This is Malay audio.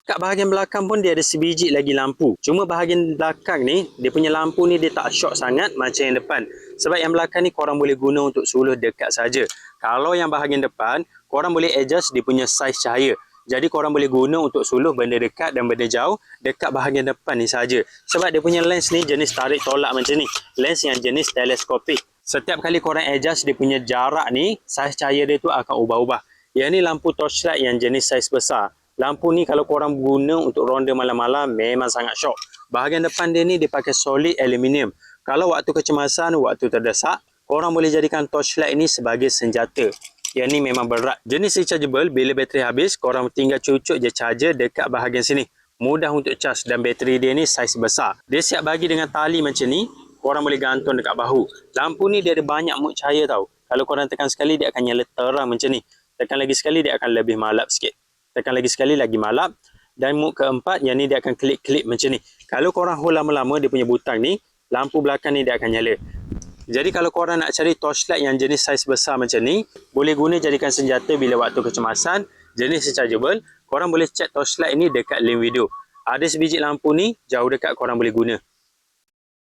Kat bahagian belakang pun dia ada sebiji lagi lampu. Cuma bahagian belakang ni, dia punya lampu ni dia tak short sangat macam yang depan. Sebab yang belakang ni korang boleh guna untuk suluh dekat saja. Kalau yang bahagian depan, korang boleh adjust dia punya saiz cahaya. Jadi korang boleh guna untuk suluh benda dekat dan benda jauh dekat bahagian depan ni saja. Sebab dia punya lens ni jenis tarik tolak macam ni. Lens yang jenis teleskopik. Setiap kali korang adjust dia punya jarak ni, saiz cahaya dia tu akan ubah-ubah. Yang ni lampu torchlight yang jenis saiz besar. Lampu ni kalau korang guna untuk ronda malam-malam memang sangat syok. Bahagian depan dia ni dia pakai solid aluminium. Kalau waktu kecemasan, waktu terdesak, korang boleh jadikan torchlight ni sebagai senjata. Yang ni memang berat. Jenis rechargeable, bila bateri habis, korang tinggal cucuk je charger dekat bahagian sini. Mudah untuk charge dan bateri dia ni saiz besar. Dia siap bagi dengan tali macam ni, korang boleh gantung dekat bahu. Lampu ni dia ada banyak mood cahaya tau. Kalau korang tekan sekali, dia akan nyala terang macam ni. Tekan lagi sekali, dia akan lebih malap sikit. Tekan lagi sekali lagi malap. Dan mood keempat yang ni dia akan klik-klik macam ni. Kalau korang hold lama-lama dia punya butang ni, lampu belakang ni dia akan nyala. Jadi kalau korang nak cari torchlight yang jenis saiz besar macam ni, boleh guna jadikan senjata bila waktu kecemasan, jenis rechargeable, korang boleh check torchlight ni dekat link video. Ada sebiji lampu ni, jauh dekat korang boleh guna.